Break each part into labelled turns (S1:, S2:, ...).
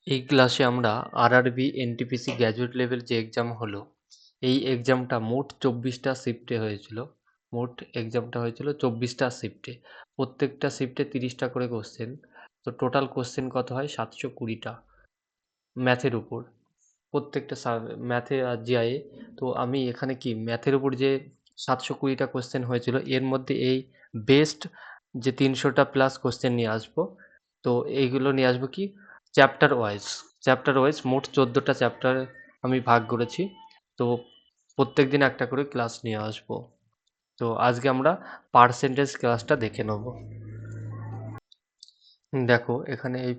S1: এই ক্লাসে আমরা আরআরবি এনটিপিসি গ্র্যাজুয়েট লেভেল যে এক্সাম হলো, এই এক্সামটা মোট 24টা শিফটে হয়েছিল। মোট এক্সামটা হয়েছিল 24টা শিফটে। প্রত্যেকটা শিফটে 30টা করে কোশ্চেন। তো টোটাল কোশ্চেন কত হয়? 720টা ম্যাথের উপর। প্রত্যেকটা ম্যাথে আর জিআইয়ে। তো আমি এখানে কি ম্যাথের উপর যে 720টা কোশ্চেন হয়েছিল, এর মধ্যে এই বেস্ট যে 300টা প্লাস কোশ্চেন নিয়ে আসবো। তো এইগুলো নিয়ে আসবো কি চ্যাপ্টার ওয়াইজ মোট 14টা চ্যাপ্টার আমি ভাগ করেছি। তো প্রত্যেক দিন একটা করে ক্লাস নিয়ে আসবো। তো আজকে আমরা পার্সেন্টেজ ক্লাসটা দেখে নেব। দেখো এখানে এই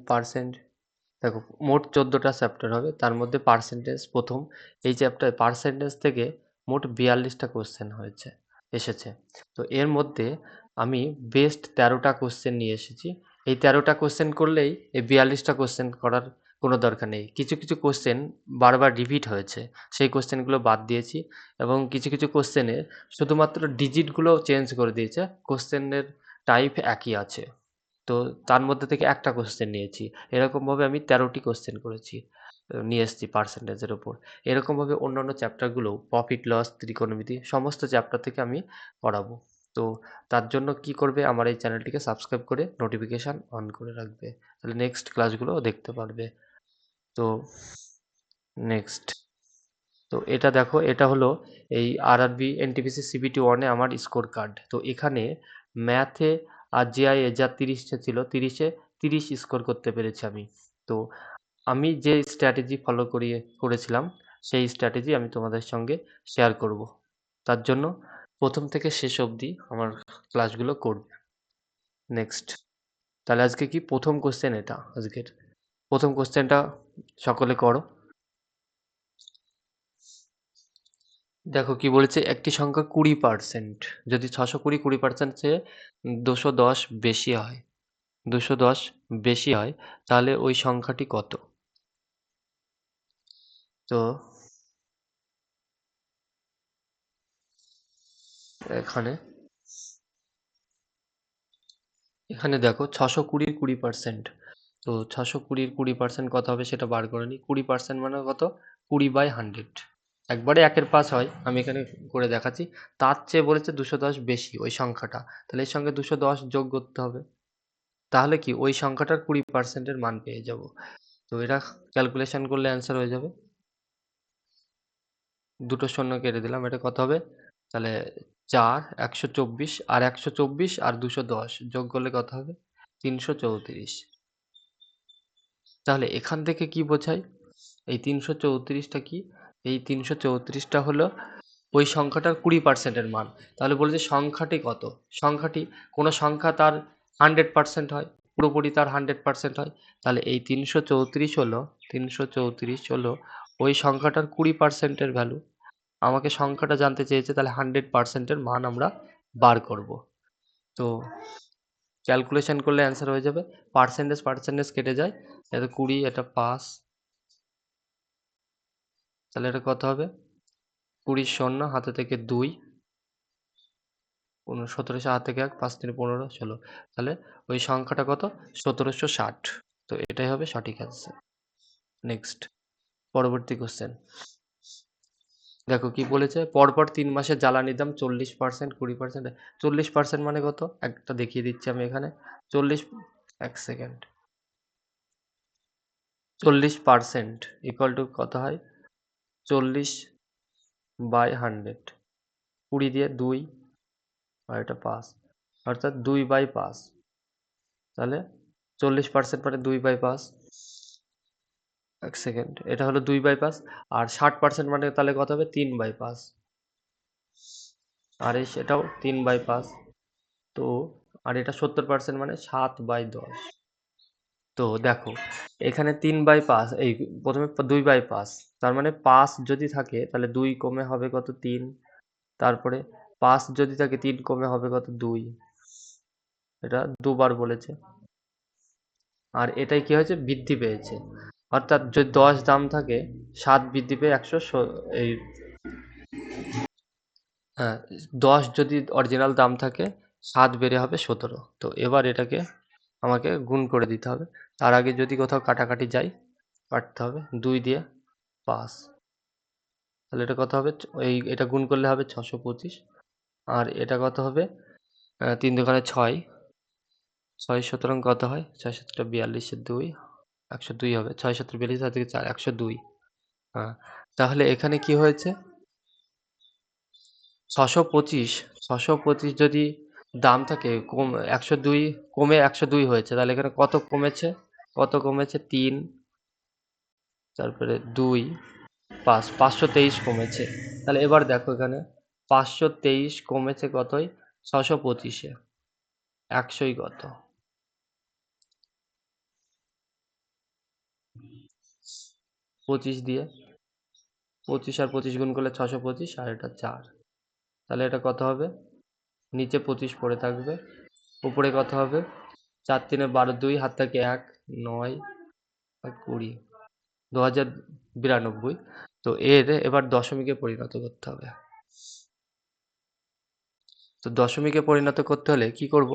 S1: দেখো মোট 14টা চ্যাপ্টার হবে, তার মধ্যে পার্সেন্টেজ প্রথম। এই চ্যাপ্টার পার্সেন্টেজ থেকে মোট 42টা কোশ্চেন এসেছে। তো এর মধ্যে আমি বেস্ট 13টা কোশ্চেন নিয়ে এসেছি। এই 13টা কোশ্চেন করলেই এই 42টা কোশ্চেন করার কোনো দরকার নেই। কিছু কিছু কোশ্চেন বারবার রিপিট হয়েছে, সেই কোশ্চেনগুলো বাদ দিয়েছি। এবং কিছু কিছু কোশ্চেনে শুধুমাত্র ডিজিটগুলো চেঞ্জ করে দিয়েছে, কোশ্চেনের টাইপ একই আছে। তো তার মধ্যে থেকে একটা কোশ্চেন নিয়েছি। এরকমভাবে আমি 13টি কোশ্চেন করেছি, নিয়ে এসেছি পার্সেন্টেজের ওপর। এরকমভাবে অন্যান্য চ্যাপ্টারগুলো প্রফিট লস ত্রিকোণমিতি সমস্ত চ্যাপ্টার থেকে আমি পড়াবো। তো তার জন্য কি করবে, আমার এই চ্যানেলটিকে সাবস্ক্রাইব করে নোটিফিকেশান অন করে রাখবে, তাহলে নেক্সট ক্লাসগুলো দেখতে পারবে। তো নেক্সট, তো এটা দেখো, এটা হলো এই আরআরবি এনটিপিসি সিবিটি ওয়ানে আমার স্কোর কার্ড। তো এখানে ম্যাথে আর জিআইয়ে যা 30 ছিল, 30 স্কোর করতে পেরেছি আমি। তো আমি যে স্ট্র্যাটেজি ফলো করেছিলাম, সেই স্ট্র্যাটেজি আমি তোমাদের সঙ্গে শেয়ার করব। তার জন্য প্রথম থেকে শেষ অবধি আমার ক্লাসগুলো করবে। নেক্সট, তাহলে আজকে কি প্রথম কোশ্চেন, এটা আজকের প্রথম কোশ্চেনটা সকলে করো। দেখো কি বলেছে, একটি সংখ্যা 20%, যদি 620 চেয়ে 210 বেশি হয়, 210 বেশি হয়, তাহলে ওই সংখ্যাটি কত? তো এখানে এখানে দেখো 620 20%। তো 620 20% কত হবে সেটা বার করে নিই। 20% মানে কত? 20/100। একবারে একের পাঁচ হয়, আমি এখানে করে দেখাচ্ছি। তার চেয়ে বলেছে 210 বেশি ওই সংখ্যাটা, তাহলে এর সঙ্গে 210 যোগ করতে হবে। তাহলে কি ওই সংখ্যাটার 20%-এর মান পেয়ে যাব। তো এটা ক্যালকুলেশন করলে অ্যান্সার হয়ে যাবে। দুটো শূন্য কেটে দিলাম, এটা কত হবে? তাহলে 4, 124 আর 124 আর 210 যোগ করলে কত হবে? 334। তাহলে এখান থেকে কি বোঝায়? এই 334টা কি? এই 334টা হলো ওই সংখ্যাটার 20%-এর মান। তাহলে বলেছে সংখ্যাটি কত? সংখ্যাটি, কোনো সংখ্যা তার 100% হয়, পুরোপুরি তার 100% হয়। তাহলে এই 334 হলো ওই সংখ্যাটার 20%-এর ভ্যালু। আমাকে সংখ্যাটা জানতে চেয়েছে, তাহলে 100%-এর মান আমরা বার করব। তো ক্যালকুলেশন করলে অ্যান্সার হয়ে যাবে। পার্সেন্টেজ কেটে যায়, এটা 20, এটা 5, তাহলে এটা কত হবে? 20 শূন্য, হাতে থেকে 2, 1700 হাত থেকে 1, 5 3 15 16, তাহলে ওই সংখ্যাটা কত? 1760। তো এটাই হবে সঠিক অ্যান্সার। নেক্সট, পরবর্তী কোশ্চেন। দেখো কি বলেছে, পরপর 3 মাসের জ্বালানির দাম 40%, 20%। 40% মানে কত একটা দেখিয়ে দিচ্ছি আমি এখানে। 40, এক সেকেন্ড, 40% ইকুয়াল টু কত হয়? 40/100, 20 দিয়ে 2 আর এটা 5, অর্থাৎ 2/5। তাহলে 40% মানে 2/5। এক সেকেন্ড, এটা হলো 2/5। আর 60% মানে তাহলে কত হবে? 3/5। আর এটাও 3/5। তো আর এটা 70% মানে 7/10। তো দেখো এখানে 3/5, এই প্রথমে 2/5, তার মানে 5 যদি থাকে তাহলে 2 কমে হবে কত? 3। তারপরে 5 যদি থাকে 3 কমে হবে কত? 2। এটা দুবার বলেছে। আর এটাই কি হয়েছে? বৃদ্ধি পেয়েছে। অর্থাৎ যদি 10 দাম থাকে, 7 বৃদ্ধি পেয়ে 100, এই হ্যাঁ, 10 যদি অরিজিনাল দাম থাকে, 7 বেড়ে হবে 17। তো এবার এটাকে আমাকে গুণ করে দিতে হবে। তার আগে যদি কোথাও কাটাকাটি যায়, কাটতে হবে 2 দিয়ে 5, তাহলে এটা কত হবে? এটা গুণ করলে হবে 625, আর এটা কত হবে? 3 দোকানে 6, 6 সুতরাং কত হয়? 6 7 42 এর 2, 102 হবে। 6 7 42 আর থেকে 4, 102। হ্যাঁ, তাহলে এখানে কি হয়েছে? 625, 625 যদি দাম থাকে, 102 কমে 102 হয়েছে, তাহলে এখানে কত কমেছে? কত কমেছে? 3, তারপরে 2, 5, 523 কমেছে। তাহলে এবার দেখো এখানে 523 কমেছে কতই? 625-এ। 100ই কত? 25 দিয়ে 25 আর 25 গুণ করলে 625, আর এটা 4, তাহলে এটা কত হবে? নিচে 25 পড়ে থাকবে, উপরে কত হবে? 4 3 12, 2 হাত থেকে 1, 9 আর 20, 2092। তো এর এবার দশমিকে পরিণত করতে হবে। তো দশমিকে পরিণত করতে হলে কি করব?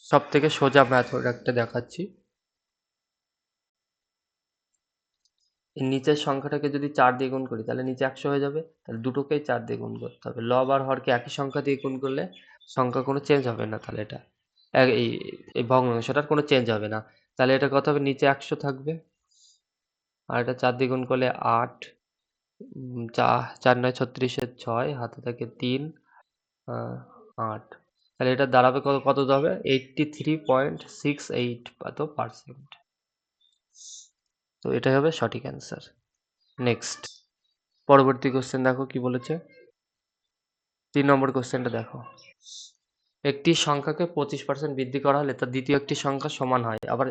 S1: সব থেকে সোজা মেথড একটা দেখাচ্ছি। এই নিচের সংখ্যাটাকে যদি 4 দিয়ে গুণ করি তাহলে নিচে 100 হয়ে যাবে, তাহলে দুটোকেই 4 দিয়ে গুণ করতে হবে। লব আর হরকে একই সংখ্যা দিয়ে গুণ করলে সংখ্যা কোনো চেঞ্জ হবে না, তাহলে এটা এই এই ভগ্নাংশটার কোনো চেঞ্জ হবে না। তাহলে এটা কত হবে? নিচে 100 থাকবে, আর এটা 4 দিয়ে গুণ করলে 8, 4 9 36-এর 6, হাতে থাকে 3, 8, তাহলে এটা দাঁড়াবে কত? কত হবে? 83.68 %। তো এটাই হবে সঠিক অ্যান্সার। নেক্সট, পরবর্তী কোশ্চেন দেখো কি বলেছে। 3 নম্বর কোশ্চেনটা দেখো। একটি সংখ্যাকে 25% বৃদ্ধি করা হলে তার দ্বিতীয় একটি সংখ্যা সমান হয়, আবার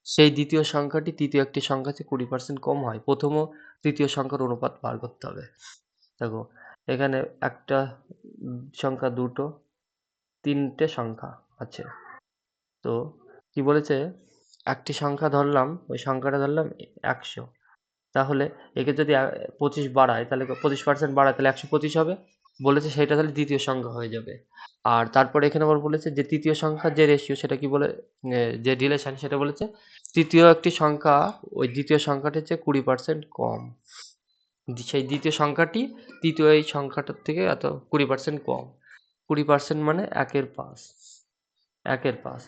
S1: সেই দ্বিতীয় সংখ্যাটি তৃতীয় একটি সংখ্যা চেয়ে 20% কম হয়। প্রথম ও তৃতীয় সংখ্যার অনুপাত বার করতে হবে। দেখো এখানে একটা সংখ্যা, দুটো, তিনটে সংখ্যা আছে। তো কি বলেছে? একটি সংখ্যা ধরলাম, ওই সংখ্যাটা ধরলাম 100, তাহলে একে যদি 25 বাড়ায়, তাহলে 25% বাড়ায়, তাহলে 125 হবে। বলেছে সেটা তাহলে দ্বিতীয় সংখ্যা হয়ে যাবে। আর তারপরে এখানে আবার বলেছে যে তৃতীয় সংখ্যার যে রেশিও, সেটা কি বলে, যে রিলেশন, সেটা বলেছে তৃতীয় একটি সংখ্যা ওই দ্বিতীয় সংখ্যাটির চেয়ে 20% কম। সেই দ্বিতীয় সংখ্যাটি তৃতীয় এই সংখ্যাটার থেকে 20% কম। 20% মানে 1/5, 1/5।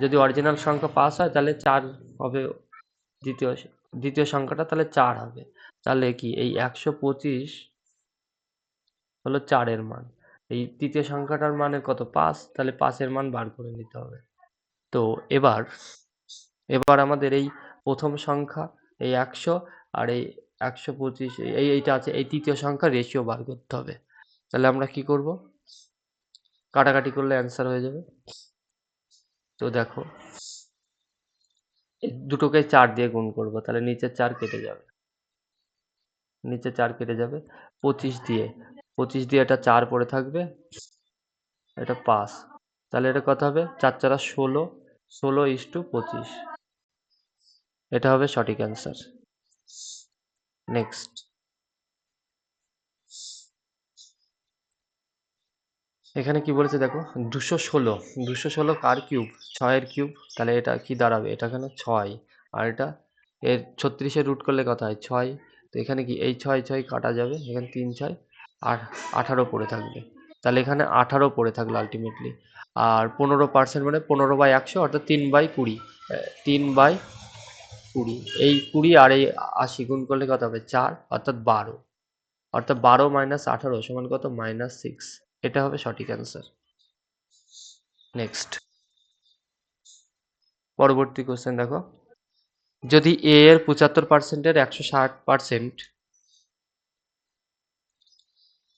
S1: যদি অরিজিনাল সংখ্যা 5 হয় তাহলে 4 হবে, দ্বিতীয় দ্বিতীয় সংখ্যাটা তাহলে 4 হবে। তাহলে কি এই 125 হলো 4 এর মান। এই তৃতীয় সংখ্যাটার মানের কত? 5, তাহলে 5 এর মান বার করে নিতে হবে। তো এবার আমাদের এই প্রথম সংখ্যা এই 100 আর এই 125, এইটা আছে, এই তৃতীয় সংখ্যার রেশিও বার করতে হবে। তাহলে আমরা কি করব? কাটাকাটি করলে অ্যান্সার হয়ে যাবে। তো দেখো এই দুটোকে 4 দিয়ে গুণ করব, তাহলে নিচের 4 কেটে যাবে, নিচে 4 কেটে যাবে। 25 দিয়ে এটা 4 পড়ে থাকবে, এটা 5, তাহলে এটা কত হবে? 4 4 16, 16:25, এটা হবে সঠিক অ্যান্সার। নেক্সট, এখানে কি বলেছে দেখো, 216 কার কিউব? 6 এর কিউব, তাহলে এটা কি দাঁড়াবে? এটা এখানে 6, আর এটা এর 36-এর রুট করলে কত হয়? 6। তো এখানে কি এই 6 6 কাটা যাবে, এখানে 3 6 আর 18 পড়ে থাকবে, তাহলে এখানে 18 পড়ে থাকলো আলটিমেটলি। আর 15% মানে 15/100, অর্থাৎ 3/20, 3/20। এই 20 আর এই 80 গুণ করলে কত হবে? 4, অর্থাৎ 12, অর্থাৎ 12 - 18 সমান কত? -6। এটা হবে সঠিক অ্যান্সার। নেক্সট, পরবর্তী কোশ্চেন দেখো। যদি এ এর 75%-এর 160%,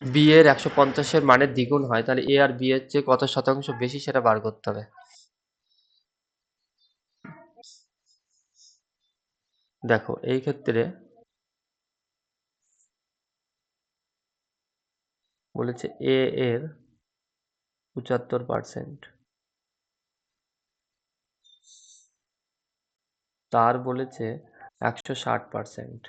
S1: বি এর 150-এর মানের দ্বিগুণ হয়, তাহলে এ আর বি এর চেয়ে কত শতাংশ বেশি সেটা বার করতে হবে। দেখো এই ক্ষেত্রে বলেছে এ এর 75%, তার বলেছে 160%,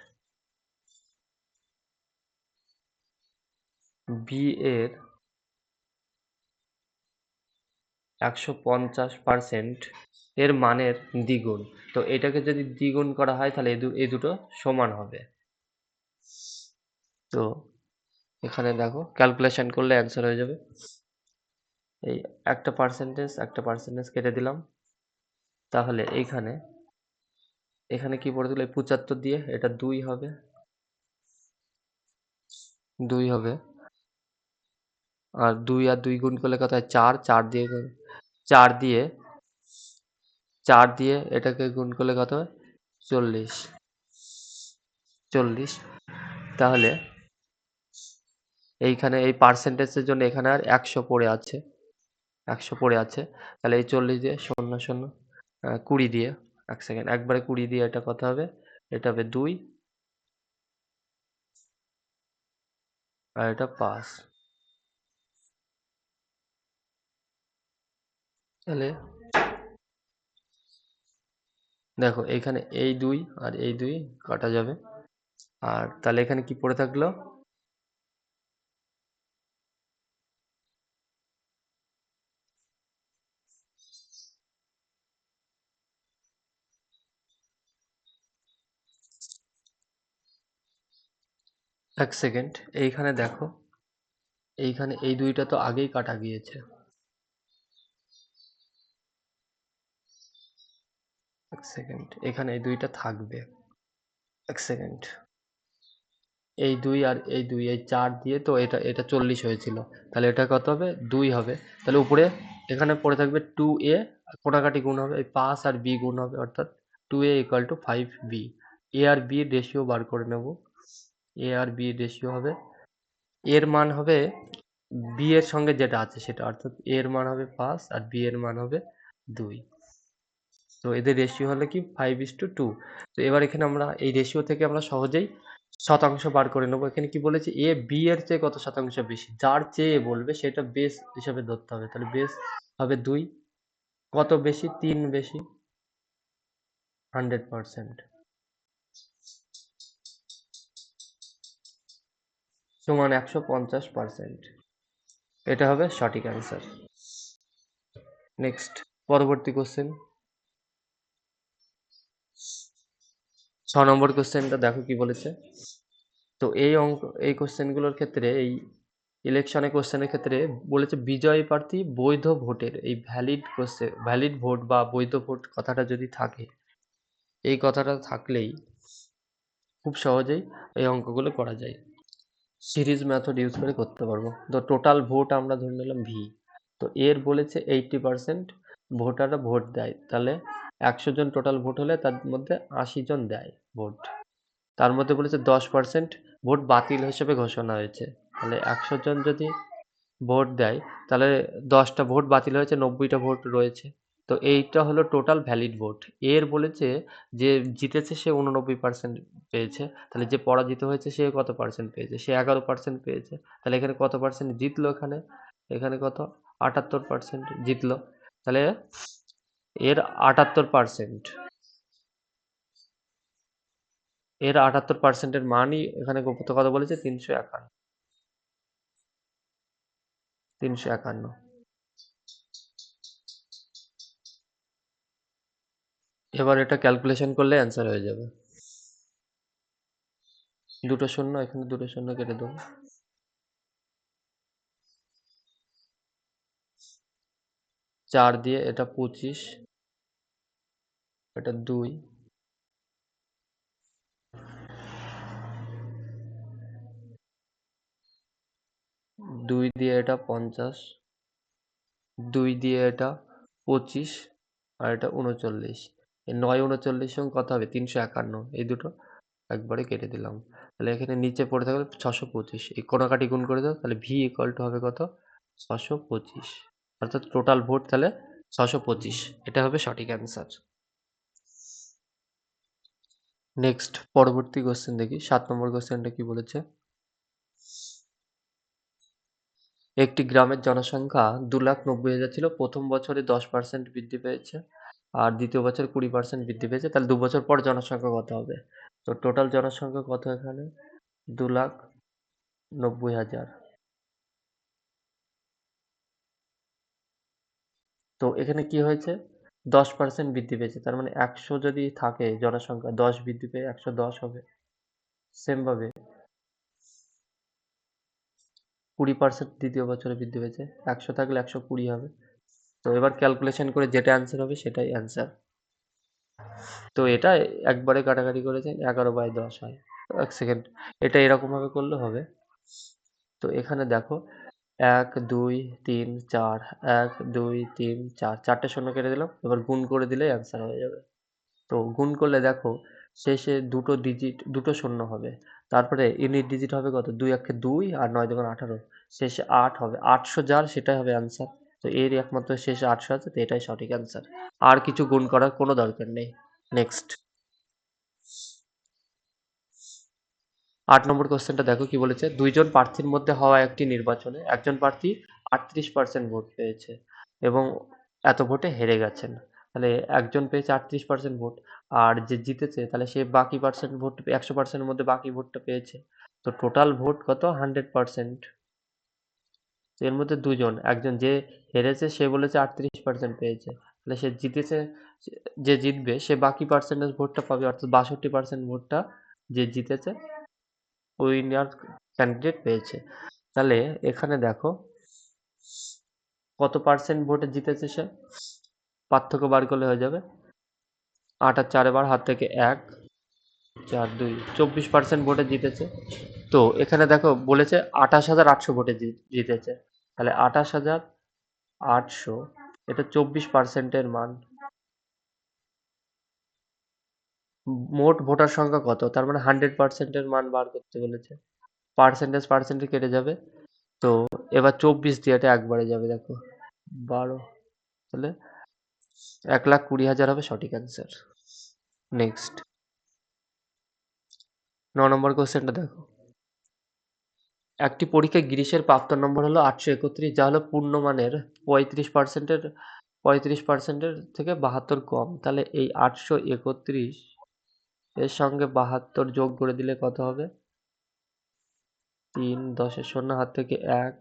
S1: বি এর 150%, এর মানের দ্বিগুণ। তো এটাকে যদি দ্বিগুণ করা হয় তাহলে এই দুটো সমান হবে। তো এখানে দেখো ক্যালকুলেশন করলে অ্যান্সার হয়ে যাবে। এই একটা পার্সেন্টেজ কেটে দিলাম। তাহলে এখানে কি পড়ে দিল, এই 75 দিয়ে এটা 2 হবে, 2 হবে। আর 2 আর 2 গুণ করলে কত হয়, 4, 4 দিয়ে 4 দিয়ে এটাকে গুণ করলে কত হয়, 40। তাহলে এইখানে এই পার্সেন্টেজের জন্য এখানে আর 100 পড়ে আছে, 100 পড়ে আছে। তাহলে এই 40 দিয়ে 0, 0, 20 দিয়ে, 1 সেকেন্ড, একবারে 20 দিয়ে এটা কত হবে, এটা হবে 2 আর এটা 5। তাহলে দেখো এখানে এই 2 আর এই 2 কাটা যাবে। আর তাহলে এখানে কি পড়ে থাকলো, এক সেকেন্ড, এইখানে দেখো, এইখানে এই 2টা তো আগেই কাটা গিয়েছে। এক সেকেন্ড, এখানে এই 2টা থাকবে। এক সেকেন্ড, এই 2 আর এই 2, এই 4 দিয়ে তো এটা 40 হয়েছিল। তাহলে এটা কত হবে, 2 হবে। তাহলে উপরে এখানে পড়ে থাকবে 2a, কোনাকাটি গুণ হবে, এই 5 আর b গুণ হবে, অর্থাৎ 2a = 5b। a আর b এর রেশিও বার করে নেব। a আর b এর রেশিও হবে, এর মান হবে b এর সঙ্গে যেটা আছে সেটা, অর্থাৎ a এর মান হবে 5 আর b এর মান হবে 2। তো এদের রেশিও হলো কি 5:2। তো এবার এখানে আমরা এই রেশিও থেকে আমরা সহজেই শতাংশ বার করে নেবো। এখানে কি বলেছে, এ বি এর চেয়ে কত শতাংশ বেশি, যার চেয়ে বলবে সেটা বেস হিসাবে ধরতে হবে। তাহলে বেস হবে 2, কত বেশি, 3 বেশি, 100% সমান 150%। এটা হবে সঠিক অ্যান্সার। নেক্সট, পরবর্তী কোশ্চেন, 6 নম্বর কোশ্চেনটা দেখো কি বলেছে। তো এই কোশ্চেনগুলোর ক্ষেত্রে, এই ইলেকশনে কোশ্চেনের ক্ষেত্রে বলেছে বিজয়ী প্রার্থী বৈধ ভোটের, এই ভ্যালিড ভোট বা বৈধ ভোট কথাটা যদি থাকে, এই কথাটা থাকলেই খুব সহজেই এই অঙ্কগুলো করা যায়। সিরিজ মেথড ইউজ করে করতে পারবো। তো টোটাল ভোট আমরা ধরে নিলাম ভি। তো এর বলেছে 80% ভোটাররা ভোট দেয়। তাহলে 100 জন টোটাল ভোট হলে তার মধ্যে 80 জন দেয় ভোট। তার মধ্যে বলেছে 10% ভোট বাতিল হিসেবে ঘোষণা হয়েছে। তাহলে 100 জন যদি ভোট দেয়, তাহলে 10টা ভোট বাতিল হয়েছে, 90টা ভোট রয়েছে। তো এইটা হলো টোটাল ভ্যালিড ভোট। এর বলেছে যে জিতেছে সে 89% পেয়েছে। তাহলে যে পরাজিত হয়েছে সে কত পার্সেন্ট পেয়েছে, সে 11% পেয়েছে। তাহলে এখানে কত পার্সেন্ট জিতলো, এখানে এখানে কত, 78% জিতলো। তাহলে এর 78%, এর 78%-এর মানই এখানে কত কত বলেছে, 351, 351। এবার এটা ক্যালকুলেশন করলে অ্যান্সার হয়ে যাবে। দুটো শূন্য, এখানে দুটো শূন্য কেটে দেবো। 4 দিয়ে এটা 25, এটা 2, 2 দিয়ে এটা 50, 2 দিয়ে এটা 25, আর এটা 39। এই 9, 39 সঙ্গে কত হবে, 351। এই দুটো একবারে কেটে দিলাম। তাহলে এখানে নিচে পড়ে থাকবে 625। এই কোনাকাটি গুণ করে দাও, তাহলে ভি ইকুয়াল টু হবে কত, 625। অর্থাৎ টোটাল ভোট তাহলে 625। এটা হবে সঠিক অ্যান্সার। নেক্সট, পরবর্তী কোশ্চেন দেখি, 7 নম্বর কোশ্চেনটা কি বলেছে। একটি গ্রামের জনসংখ্যা 2,90,000 ছিল। প্রথম বছরে 10% বৃদ্ধি পেয়েছে, আর দ্বিতীয় বছর 20% বৃদ্ধি পেয়েছে। তাহলে 2 বছর পর জনসংখ্যা কত হবে? তো টোটাল জনসংখ্যা কত এখানে, 2,90,000। তো এখানে কি হয়েছে, 10% বৃদ্ধি পেয়েছে, তার মানে 100 যদি থাকে জনসংখ্যা, 10 বৃদ্ধি পেয়ে 110 হবে। সেম ভাবে 20% দ্বিতীয় বছরে বৃদ্ধি পেয়েছে, 100 থাকলে 120 হবে। তো এবার ক্যালকুলেশন করে যেটা অ্যান্সার হবে সেটাই অ্যান্সার। তো এটা একবারে কাটাকাটি করেছেন, 11/10 হয়। এক সেকেন্ড, এটা এরকম ভাবে করলে হবে। তো এখানে দেখো 1 2 3 4, 1 2 3 4, 4টে শূন্য কেটে দিলাম, এবার গুণ করে দিলেই অ্যান্সার হয়ে যাবে। তো গুণ করলে দেখো শেষে দুটো শূন্য হবে, তারপরে ইউনিট ডিজিট হবে কত, 2 1 2 আর 9 2 18, শেষে 8 হবে, 800 যার সেটাই হবে অ্যান্সার। তো এর একমাত্র শেষে 800 আছে, তো এটাই সঠিক অ্যান্সার, আর কিছু গুণ করার কোনো দরকার নেই। নেক্সট 8 নম্বর কোশ্চেনটা দেখো কি বলেছে, দুইজন প্রার্থীর মধ্যে হওয়া একটি নির্বাচনে একজন প্রার্থী 38% ভোট পেয়েছে এবং এত ভোটে হেরে গেছেন। তাহলে একজন পেয়েছে 38% ভোট, আর যে জিতেছে তাহলে সে বাকি পার্সেন্ট ভোট, 100%-এর মধ্যে বাকি ভোটটা পেয়েছে। তো টোটাল ভোট কত, 100%। এর মধ্যে দুজন, একজন যে হেরেছে সে বলেছে 38% পেয়েছে, তাহলে সে জিতেছে, যে জিতবে সে বাকি পার্সেন্টেজ ভোটটা পাবে, অর্থাৎ 62% ভোটটা যে জিতেছে উইনার ক্যান্ডিডেট পেয়েছে। তাহলে এখানে দেখো কত পার্সেন্ট ভোটে জিতেছে সে, পার্থক্য বার করলে হয়ে যাবে, 8 আর 4 বার হাত থেকে 1 4 2, 24% ভোটে জিতেছে। তো এখানে দেখো বলেছে 28,800 ভোটে জিতেছে, তাহলে 28,800, এটা 24%-এর মান। মোট ভোটার সংখ্যা কত, তার মানে 100%-এর মান বার করতে বলেছে, পার্সেন্টেজ কেটে যাবে। তো এবার 24 দিয়ে এটা একবারে যাবে, দেখো 12, তাহলে 1,20,000 হবে সঠিক অ্যান্সার। নেক্সট 9 নম্বর কোশ্চেনটা দেখো, একটি পরীক্ষায় গিরিশের প্রাপ্ত নম্বর হলো 831, যা হলো পূর্ণমানের 35%-এর থেকে 72 কম। তাহলে এই 831 এর সঙ্গে 72 যোগ করে দিলে কত হবে, 3 10-এর শূন্য হাত থেকে 1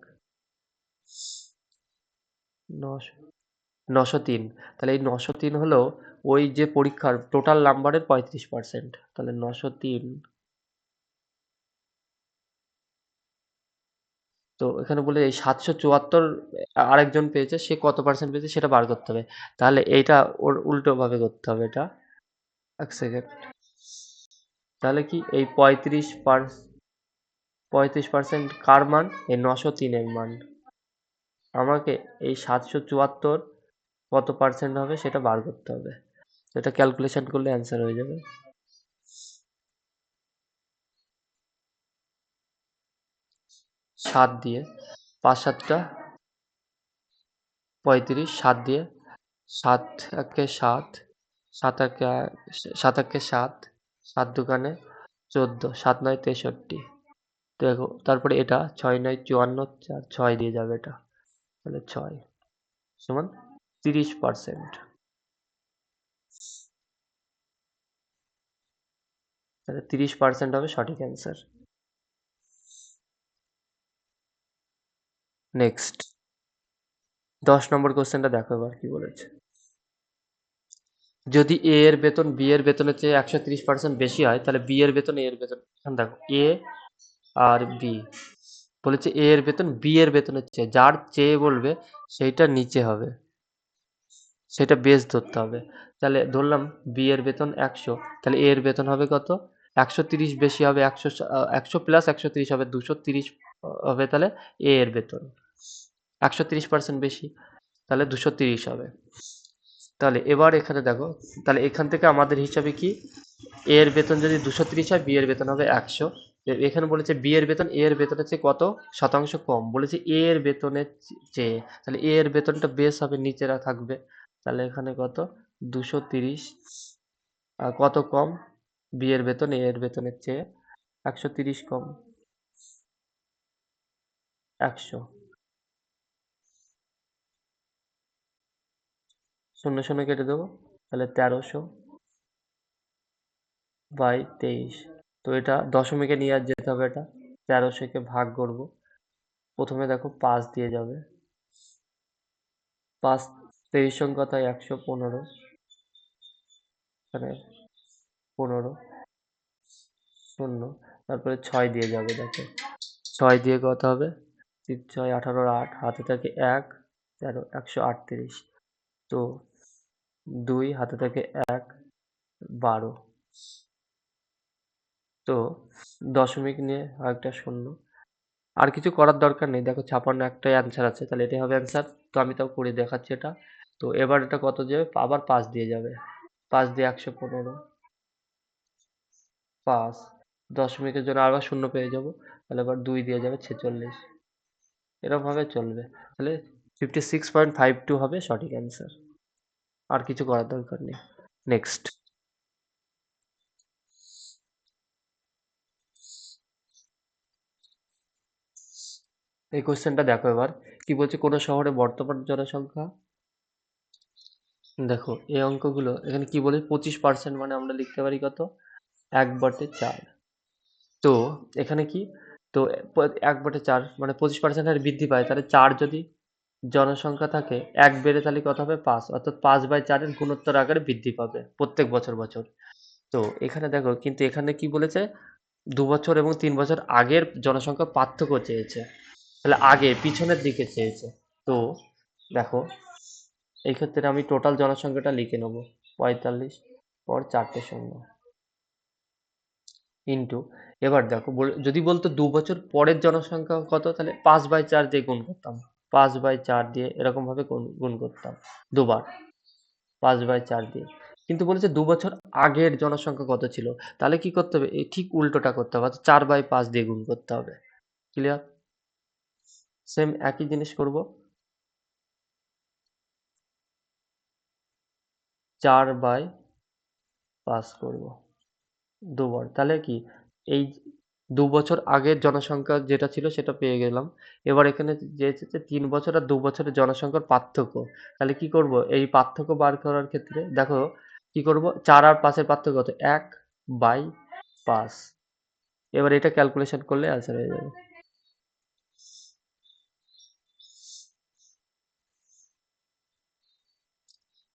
S1: 900 903। তাহলে এই 903 হলো ওই যে পরীক্ষার টোটাল নাম্বারের 35%। তাহলে 903, তো এখানে বলে এই 774 আরেকজন পেয়েছে, সে কত পার্সেন্ট পেয়েছে সেটা বার করতে হবে। তাহলে এইটা ওর উল্টো ভাবে করতে হবে, এটা এক সেকেন্ড। তাহলে কি এই 35% কার মান, এই 903-এর মান, আমাকে এই 774 কত পার্সেন্ট হবে সেটা বার করতে হবে। এটা ক্যালকুলেশন করলে অ্যান্সার হয়ে যাবে। 7 দিয়ে 5 7টা 35, 7 দিয়ে 7 একে 7, 7 একে 7 একে 7, 7 দুগুণে 14, 7 9 63। দেখো তারপরে এটা 6 9 54, 4 6 দিয়ে যাবে এটা, তাহলে 6 সমান 30%। তাহলে 30% হবে সঠিক অ্যান্সার। নেক্সট 10 নম্বর কোশ্চেনটা দেখো এবার কি বলেছে, যদি এ এর বেতন বি এর বেতনের চেয়ে 130% বেশি হয়, তাহলে বি এর বেতন এ এর বেতন, এখানে দেখো এ আর বি, বলেছে এ এর বেতন বি এর বেতনের চেয়ে, যার চেয়ে বলবে সেইটা নিচে হবে, সেটা বেস ধরতে হবে। তাহলে ধরলাম বি এর বেতন 100, তাহলে এ এর বেতন হবে কত, 130 বেশি হবে, 100 প্লাস 130 হবে 230 হবে, তাহলে এ এর বেতন 130% বেশি, তাহলে 230 হবে। তাহলে এবার এখানে দেখো, তাহলে এখান থেকে আমাদের হিসাবে কি, এ এর বেতন যদি 230 হয়, বি এর বেতন হবে 100। এখানে বলেছে বি এর বেতন এ এর বেতনের চেয়ে কত শতাংশ কম, বলেছে এ এর বেতনের চেয়ে, তাহলে এ এর বেতনটা বেশ হবে, নিচেরা থাকবে। তাহলে এখানে কত, 230, আর কত কম, বি এর বেতন এ এর বেতনের চেয়ে 130 কম, 100, শূন্য শূন্য কেটে দেবো, তাহলে 1300/23। তো এটা দশমিকে নিয়ে আর যেতে হবে, এটা 1300-কে ভাগ করব, প্রথমে দেখো 5 দিয়ে যাবে, 5 23 সংখ্যা তাই 115, এখানে 15 শূন্য, তারপরে 6 দিয়ে যাবে, দেখো 6 দিয়ে কত হবে, 3 6 18 8, হাতে থাকে 1 13, 138, তো 2 হাতে থাকে 1 12, তো দশমিক নিয়ে আরেকটা শূন্য, আর কিছু করার দরকার নেই, দেখো 56 একটাই অ্যান্সার আছে, তাহলে এটাই হবে অ্যান্সার। তো আমি তাও করে দেখাচ্ছি এটা। তো এবার এটা কত যাবে, আবার 5 দিয়ে যাবে, 5 দিয়ে 115, 5 দশমিকের জন্য আবার শূন্য পেয়ে যাব, তাহলে এবার 2 দিয়ে যাবে 46, এরকম ভাবে চলবে। তাহলে 56.52 হবে সঠিক অ্যান্সার, আর কিছু করার দরকার নেই। নেক্সট, এই কোশ্চেনটা দেখো এবার কি বলছে, কোন শহরে বর্তমান জনসংখ্যা, দেখো এই অঙ্কগুলো এখানে কি বলে 25%, মানে আমরা লিখতে পারি কত, 1/4। তো এখানে কি, তো 1/4 মানে 25% হারে বৃদ্ধি পায়, তাহলে 4 যদি জনসংখ্যা থাকে, 1 বেড়ে তাহলে কত হবে 5, অর্থাৎ 5/4 এর গুণোত্তর আকারে বৃদ্ধি পাবে প্রত্যেক বছর বছর। তো এখানে দেখো, কিন্তু এখানে কি বলেছে, 2 বছর এবং 3 বছর আগের জনসংখ্যা পার্থক্য চেয়েছে, তাহলে আগে পিছনের দিকে চেয়েছে। তো দেখো এই ক্ষেত্রে আমি টোটাল জনসংখ্যাটা লিখে নেব, 45 পর 4টে শূন্য ইন্টু, এবার দেখো যদি বলতো 2 বছর পরের জনসংখ্যা কত, তাহলে 5/4 দিয়ে গুণ করতাম, 5/4 দিয়ে এরকম ভাবে গুণ করতাম দুবার, 5/4 দিয়ে। কিন্তু বলেছে 2 বছর আগের জনসংখ্যা কত ছিল, তাহলে কি করতে হবে, এই ঠিক উল্টোটা করতে হবে, 4/5 দিয়ে গুণ করতে হবে। ক্লিয়ার? সেম একই জিনিস করব, 4/5 করব দুবার, তাহলে কি এই 2 বছর আগের জনসংখ্যা যেটা ছিল সেটা পেয়ে গেলাম। এবার এখানে যে 3 বছর আর 2 বছরের জনসংখ্যার পার্থক্য, তাহলে কি করব, এই পার্থক্য বার করার ক্ষেত্রে দেখো কি করব, 4 আর 5 এর পার্থক্য কত, 1/5, এবার এটা ক্যালকুলেশন করলে অ্যান্সার হয়ে যাবে।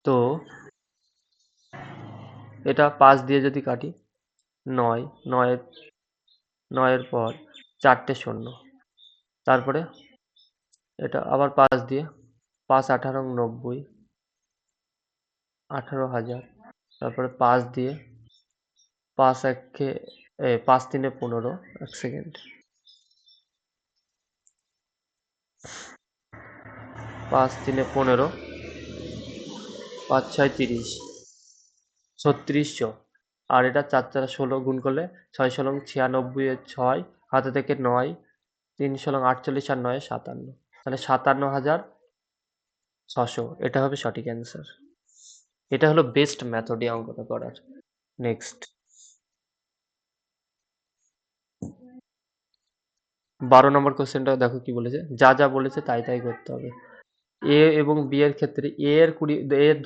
S1: তো এটা 5 দিয়ে যদি কাটি, 9, 9 এর পর 4টে শূন্য, তারপরে এটা আবার 5 দিয়ে, 5 18 90, 18,000, তারপরে 5 দিয়ে, 5 একে 5 3 15, এক সেকেন্ড, 5 3 15, 5 6 30, 3600, আর এটা 4 4 16 গুণ করলে 6 16 96 এর 6, হাতে থেকে 9, 3 16 48 আর 9 57, তাহলে 57,600, এটা হবে সঠিক অ্যান্সার। এটা হলো বেস্ট মেথড এই অঙ্কটা করার। নেক্সট, 12 নম্বর কোশ্চেনটা দেখো কি বলেছে, যা যা বলেছে তাই তাই করতে হবে। এ এবং বি এর ক্ষেত্রে এ এর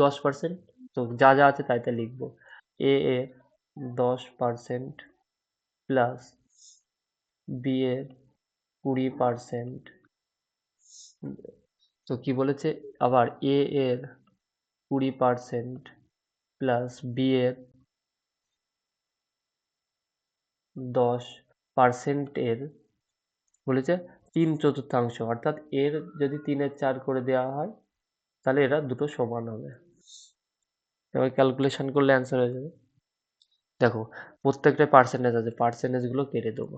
S1: 10%, তো যা যা আছে তাই তাই লিখবো, এ এর 10% প্লাস বি এর 20%, তো কি বলেছে আবার, এ এর 20% প্লাস বি এর 10% এর বলেছে 3/4, অর্থাৎ এর যদি 3/4 করে দেওয়া হয় তাহলে এরা দুটো সমান হবে। এবার ক্যালকুলেশন করলে অ্যান্সার হয়ে যাবে। দেখো প্রত্যেকটা পার্সেন্টেজ আছে, পার্সেন্টেজগুলো কেটে দেবো,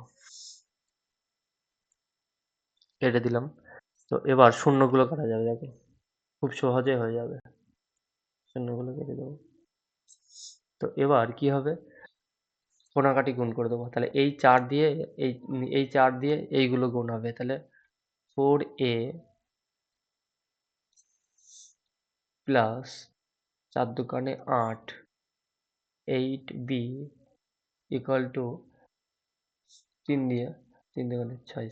S1: কেটে দিলাম। তো এবার শূন্যগুলো কাটা যাবে, দেখো খুব সহজে হয়ে যাবে, শূন্যগুলো কেটে দেবো। তো এবার কি হবে, কোনাকাটি গুণ করে দেবো, তাহলে এই 4 দিয়ে এই এই 4 দিয়ে এইগুলো গুণ হবে, তাহলে 4a প্লাস 4 দুগুণে 8, 8b ইকুয়াল টু 3 দিয়ে 3 দুগুণে 6,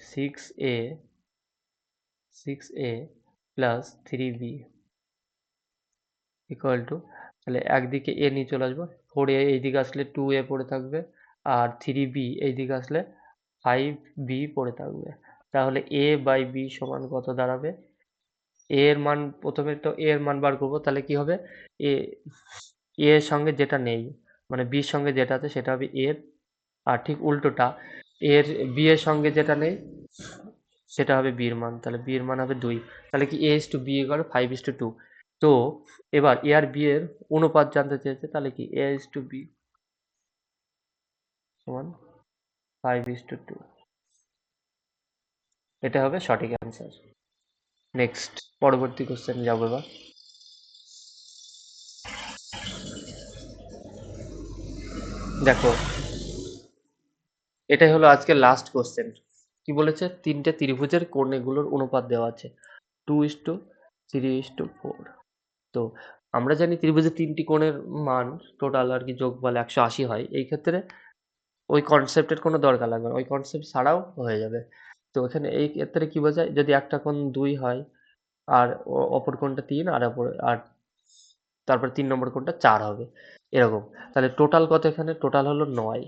S1: 6a plus 3b equal to, তাহলে একদিকে a নিয়ে চলে আসবো, 4a এইদিকে আসলে 2a পড়ে থাকবে, আর 3b এইদিকে আসলে 5b পড়ে থাকবে, তাহলে a বাই b সমান কত দাঁড়াবে, এ এর মান প্রথমে তো এ এর মান বার করবো, তাহলে কি হবে, এ এ এর সঙ্গে যেটা নেই মানে বির সঙ্গে যেটা আছে সেটা হবে এর, আর ঠিক উল্টোটা এর বি এর সঙ্গে যেটা নেই সেটা হবে বির মান, তাহলে বির মান হবে 2। তাহলে কি এ ইস টু বি ইকুয়াল 5:2। তো এবার এ আর বি এর অনুপাত জানতে চেয়েছে, তাহলে কি এ ইস টু বি সমান 5:2। এটা হবে সঠিক অ্যান্সার। নেক্সট, পরবর্তী কোশ্চেন যাবো এবার। দেখো, এটাই হলো আজকে লাস্ট কোশ্চেন। কি বলেছে, তিনটে ত্রিভুজের কোণেগুলোর অনুপাত দেওয়া আছে 2:3:4। তো আমরা জানি ত্রিভুজের তিনটি কোণের মান টোটাল আর কি যোগফল 180 হয়। এই ক্ষেত্রে ওই কনসেপ্টের কোনো দরকার লাগবে না, ওই কনসেপ্ট ছাড়াও হয়ে যাবে। তো এখানে এই ক্ষেত্রে কি বোঝায়, যদি একটা কোণ 2 হয় আর অপর কোণটা 3 আর তারপর 3 নম্বর কোণটা 4 হবে এরকম। তাহলে টোটাল কত, এখানে টোটাল হলো 9,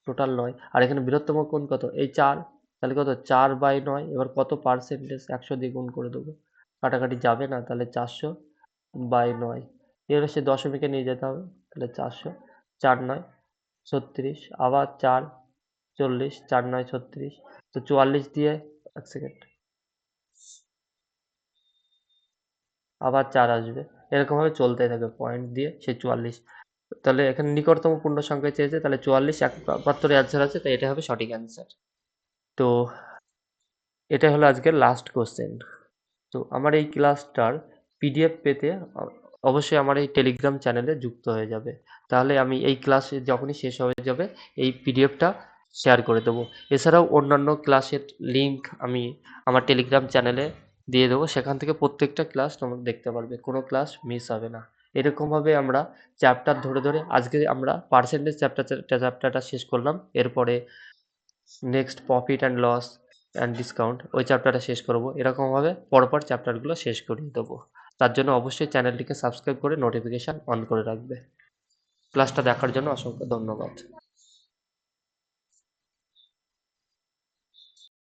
S1: টোটাল 9। আর এখানে বৃহত্তম কোণ কত, এই 4। তাহলে কত, 4/9। এবার কত পার্সেন্টেজ, 100 দিয়ে গুণ করে দেবো, কাটাকাটি যাবে না, তাহলে 400/9। এবার সে দশমিকে নিয়ে যেতে হবে, তাহলে 400, 4×9 = 36, আবার 4 40, 4×9 = 36। তো 44 দিয়ে, এক সেকেন্ড, আবার 4 আসবে, এরকমভাবে চলতেই থাকবে পয়েন্ট দিয়ে সেই 44। তাহলে এখানে নিকটতম পূর্ণ সংখ্যা চেয়েছে, তাহলে 44 একাত্তরে অ্যান্সার আছে, তাই এটা হবে সঠিক অ্যান্সার। তো এটা হলো আজকের লাস্ট কোশ্চেন। তো আমার এই ক্লাসটার পিডিএফ পেতে অবশ্যই আমার এই টেলিগ্রাম চ্যানেলে যুক্ত হয়ে যাবে, তাহলে আমি এই ক্লাস যখনই শেষ হয়ে যাবে এই পিডিএফটা শেয়ার করে দেবো। এছাড়াও অন্যান্য ক্লাসের লিঙ্ক আমি আমার টেলিগ্রাম চ্যানেলে দিয়ে দেবো, সেখান থেকে প্রত্যেকটা ক্লাস তোমরা দেখতে পারবে, কোনো ক্লাস মিস হবে না। এরকমভাবে আমরা চ্যাপ্টার ধরে ধরে আজকে আমরা পার্সেন্টেজ চ্যাপ্টারটা শেষ করলাম। এরপরে next profit and loss and discount ওই চ্যাপ্টারটা শেষ করব, এরকমভাবে পরপর চ্যাপ্টারগুলো শেষ করিয়ে দেবো। তার জন্য অবশ্যই চ্যানেলটিকে সাবস্ক্রাইব করে নোটিফিকেশান অন করে রাখবে। ক্লাসটা দেখার জন্য অসংখ্য ধন্যবাদ।